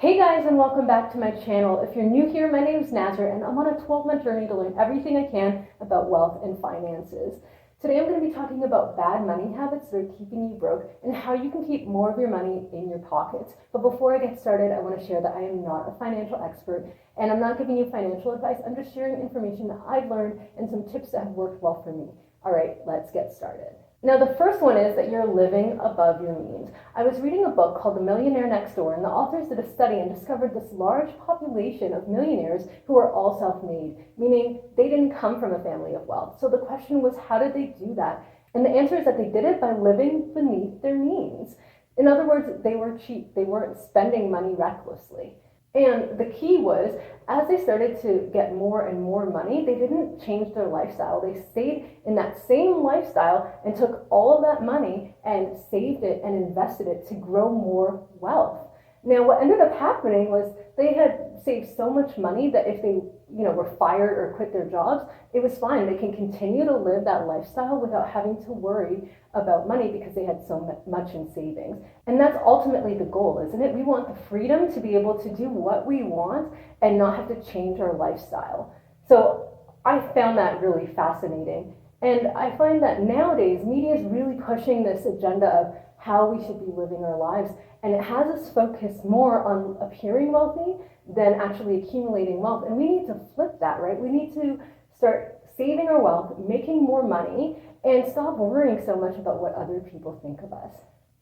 Hey guys, and welcome back to my channel. If you're new here, my name is Nazar and I'm on a 12-month journey to learn everything I can about wealth and finances. Today I'm going to be talking about bad money habits that are keeping you broke and how you can keep more of your money in your pockets. But before I get started, I want to share that I am not a financial expert and I'm not giving you financial advice. I'm just sharing information that I've learned and some tips that have worked well for me. All right, let's get started. Now, the first one is that you're living above your means. I was reading a book called The Millionaire Next Door, and the authors did a study and discovered this large population of millionaires who are all self-made, meaning they didn't come from a family of wealth. So the question was, how did they do that? And the answer is that they did it by living beneath their means. In other words, they were cheap. They weren't spending money recklessly. And the key was, as they started to get more and more money, they didn't change their lifestyle. They stayed in that same lifestyle and took all of that money and saved it and invested it to grow more wealth. Now, what ended up happening was they had saved so much money that if they, were fired or quit their jobs, it was fine. They can continue to live that lifestyle without having to worry about money because they had so much in savings. And that's ultimately the goal, isn't it? We want the freedom to be able to do what we want and not have to change our lifestyle. So I found that really fascinating. And I find that nowadays media is really pushing this agenda of how we should be living our lives. And it has us focus more on appearing wealthy than actually accumulating wealth. And we need to flip that, right? We need to start saving our wealth, making more money, and stop worrying so much about what other people think of us.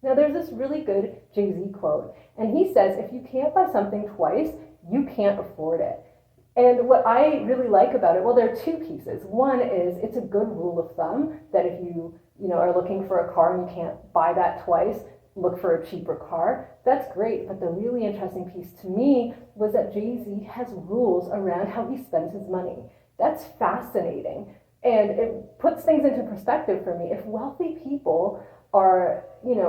Now, there's this really good Jay-Z quote, and he says, if you can't buy something twice, you can't afford it. And what I really like about it, well, there are two pieces. One is it's a good rule of thumb that if you are looking for a car and you can't buy that twice, look for a cheaper car. That's great. But the really interesting piece to me was that Jay-Z has rules around how he spends his money. That's fascinating. And it puts things into perspective for me. If wealthy people are,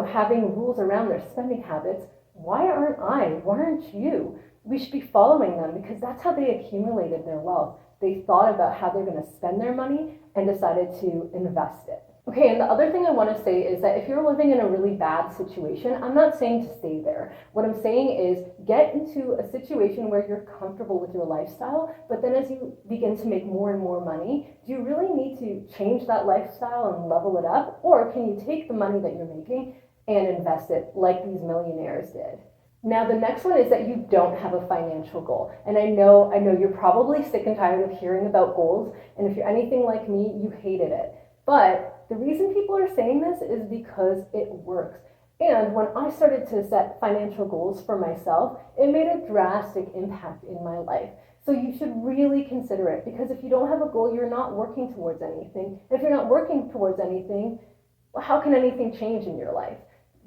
having rules around their spending habits, why aren't I? Why aren't you? We should be following them because that's how they accumulated their wealth. They thought about how they're going to spend their money and decided to invest it. Okay, and the other thing I want to say is that if you're living in a really bad situation, I'm not saying to stay there. What I'm saying is get into a situation where you're comfortable with your lifestyle, but then as you begin to make more and more money, do you really need to change that lifestyle and level it up? Or can you take the money that you're making and invest it like these millionaires did? Now, the next one is that you don't have a financial goal. And I know you're probably sick and tired of hearing about goals. And if you're anything like me, you hated it. But the reason people are saying this is because it works. And when I started to set financial goals for myself, it made a drastic impact in my life. So you should really consider it, because if you don't have a goal, you're not working towards anything. If you're not working towards anything, how can anything change in your life?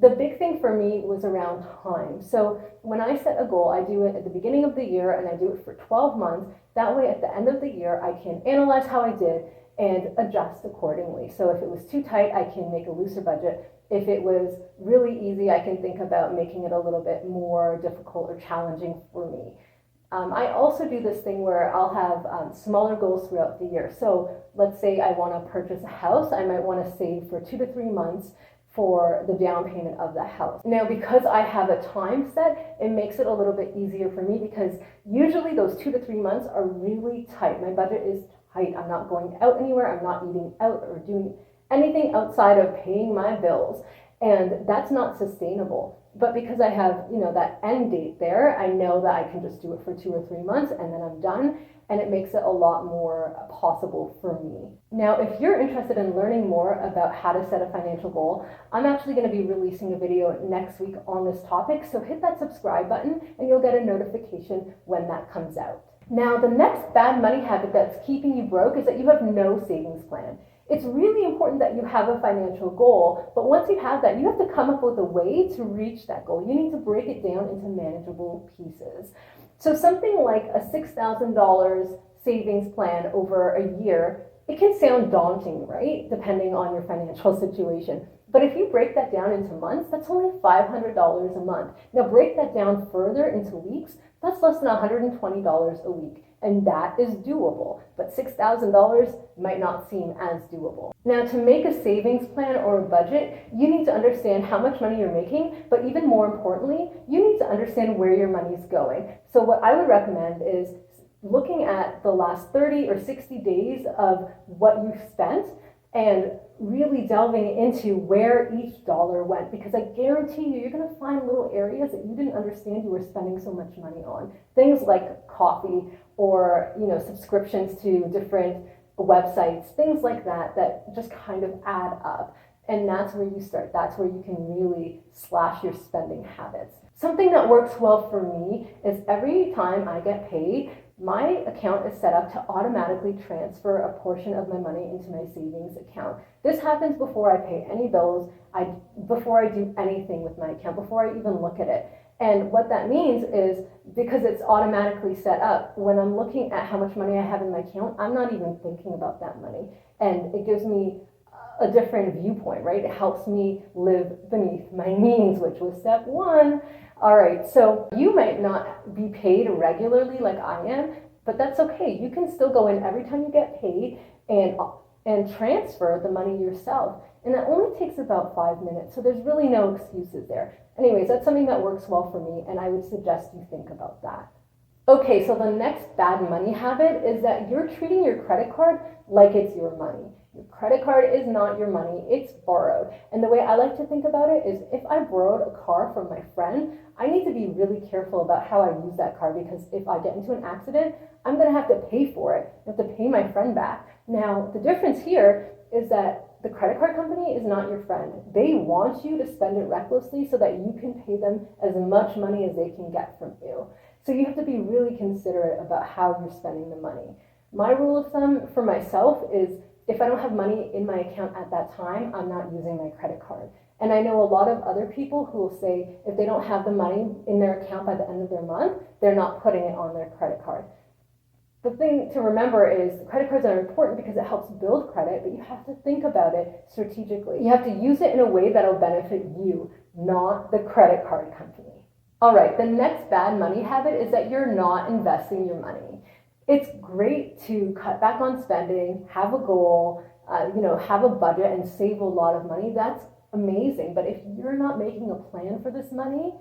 The big thing for me was around time. So when I set a goal, I do it at the beginning of the year and I do it for 12 months. That way at the end of the year, I can analyze how I did and adjust accordingly. So if it was too tight, I can make a looser budget. If it was really easy, I can think about making it a little bit more difficult or challenging for me. I also do this thing where I'll have smaller goals throughout the year. So let's say I want to purchase a house. I might want to save for 2 to 3 months for the down payment of the house. Now, because I have a time set, it makes it a little bit easier for me because usually those 2 to 3 months are really tight. My budget is tight. I'm not going out anywhere. I'm not eating out or doing anything outside of paying my bills. And that's not sustainable. But because I have, that end date there, I know that I can just do it for 2 or 3 months and then I'm done. And it makes it a lot more possible for me. Now, if you're interested in learning more about how to set a financial goal, I'm actually going to be releasing a video next week on this topic. So hit that subscribe button and you'll get a notification when that comes out. Now, the next bad money habit that's keeping you broke is that you have no savings plan. It's really important that you have a financial goal, but once you have that, you have to come up with a way to reach that goal. You need to break it down into manageable pieces. So something like a $6,000 savings plan over a year, it can sound daunting, right? Depending on your financial situation. But if you break that down into months, that's only $500 a month. Now break that down further into weeks, that's less than $120 a week. And that is doable, but $6,000 might not seem as doable. Now, to make a savings plan or a budget, you need to understand how much money you're making, but even more importantly, you need to understand where your money is going. So what I would recommend is looking at the last 30 or 60 days of what you've spent and really delving into where each dollar went, because I guarantee you're going to find little areas that you didn't understand you were spending so much money on. Things like coffee or, subscriptions to different websites, things like that, that just kind of add up. And that's where you start. That's where you can really slash your spending habits. Something that works well for me is every time I get paid, my account is set up to automatically transfer a portion of my money into my savings account. This happens before I pay any bills, before I do anything with my account, before I even look at it. And what that means is, because it's automatically set up, when I'm looking at how much money I have in my account, I'm not even thinking about that money. And it gives me a different viewpoint, right? It helps me live beneath my means, which was step one. All right, so you might not be paid regularly like I am, but that's okay. You can still go in every time you get paid and transfer the money yourself. And that only takes about 5 minutes, so there's really no excuses there. Anyways, that's something that works well for me, and I would suggest you think about that. Okay, so the next bad money habit is that you're treating your credit card like it's your money. Your credit card is not your money, it's borrowed. And the way I like to think about it is, if I borrowed a car from my friend, I need to be really careful about how I use that car, because if I get into an accident, I'm going to have to pay for it. I have to pay my friend back. Now, the difference here is that the credit card company is not your friend. They want you to spend it recklessly so that you can pay them as much money as they can get from you. So you have to be really considerate about how you're spending the money. My rule of thumb for myself is, if I don't have money in my account at that time, I'm not using my credit card. And I know a lot of other people who will say if they don't have the money in their account by the end of their month, they're not putting it on their credit card. The thing to remember is credit cards are important because it helps build credit, but you have to think about it strategically. You have to use it in a way that'll benefit you, not the credit card company. All right, the next bad money habit is that you're not investing your money. It's great to cut back on spending, have a goal, have a budget and save a lot of money. That's amazing. But if you're not making a plan for this money,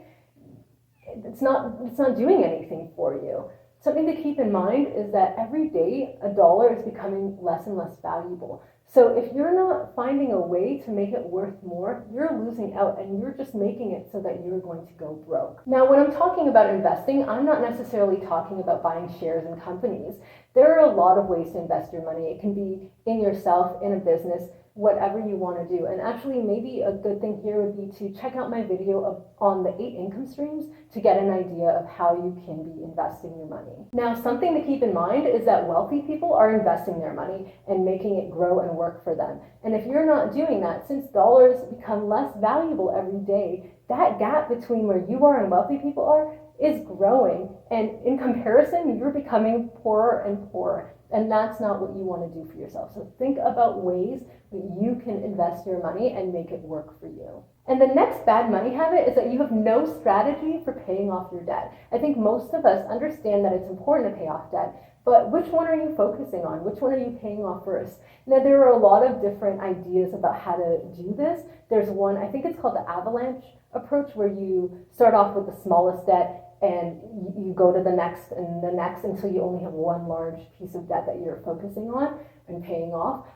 it's not doing anything for you. Something to keep in mind is that every day a dollar is becoming less and less valuable. So if you're not finding a way to make it worth more, you're losing out, and you're just making it so that you're going to go broke. Now, when I'm talking about investing, I'm not necessarily talking about buying shares in companies. There are a lot of ways to invest your money. It can be in yourself, in a business, whatever you want to do. And actually, maybe a good thing here would be to check out my video on the 8 income streams to get an idea of how you can be investing your money. Now, something to keep in mind is that wealthy people are investing their money and making it grow and work for them. And if you're not doing that, since dollars become less valuable every day, that gap between where you are and wealthy people are is growing. And in comparison, you're becoming poorer and poorer. And that's not what you want to do for yourself. So think about ways that you can invest your money and make it work for you. And the next bad money habit is that you have no strategy for paying off your debt. I think most of us understand that it's important to pay off debt, but which one are you focusing on? Which one are you paying off first? Now, there are a lot of different ideas about how to do this. There's one, I think it's called the avalanche approach, where you start off with the smallest debt and you go to the next and the next until you only have one large piece of debt that you're focusing on and paying off.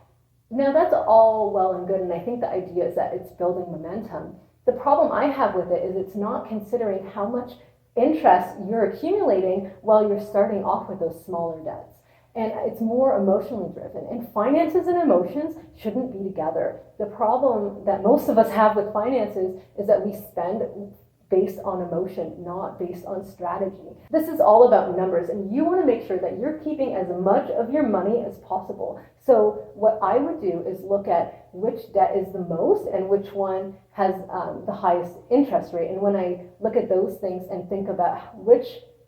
Now, that's all well and good, and I think the idea is that it's building momentum. The problem I have with it is it's not considering how much interest you're accumulating while you're starting off with those smaller debts. And it's more emotionally driven. And finances and emotions shouldn't be together. The problem that most of us have with finances is that we spend based on emotion, not based on strategy. This is all about numbers, and you want to make sure that you're keeping as much of your money as possible. So what I would do is look at which debt is the most and which one has the highest interest rate. And when I look at those things and think about which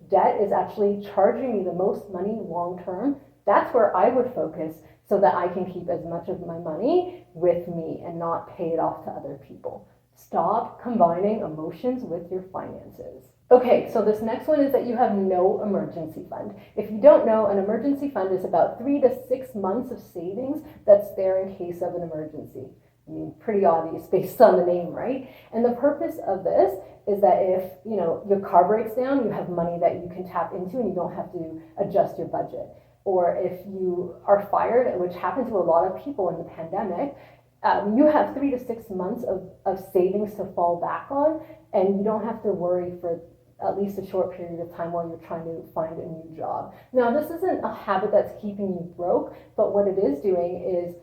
debt is actually charging me the most money long term, that's where I would focus, so so that I can keep as much of my money with me and not pay it off to other people. Stop combining emotions with your finances. Okay, so this next one is that you have no emergency fund. If you don't know, an emergency fund is about 3 to 6 months of savings that's there in case of an emergency. I mean, pretty obvious based on the name, right? And the purpose of this is that if, your car breaks down, you have money that you can tap into and you don't have to adjust your budget. Or if you are fired, which happened to a lot of people in the pandemic, you have 3 to 6 months of savings to fall back on, and you don't have to worry for at least a short period of time while you're trying to find a new job. Now, this isn't a habit that's keeping you broke, but what it is doing is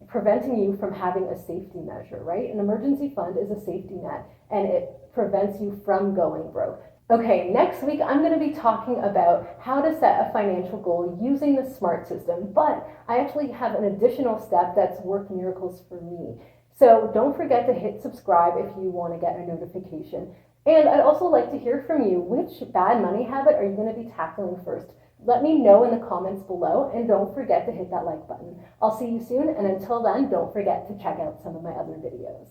preventing you from having a safety measure, right? An emergency fund is a safety net, and it prevents you from going broke. Okay, next week I'm going to be talking about how to set a financial goal using the SMART system, but I actually have an additional step that's worked miracles for me. So don't forget to hit subscribe if you want to get a notification. And I'd also like to hear from you. Which bad money habit are you going to be tackling first? Let me know in the comments below, and don't forget to hit that like button. I'll see you soon, and until then, don't forget to check out some of my other videos.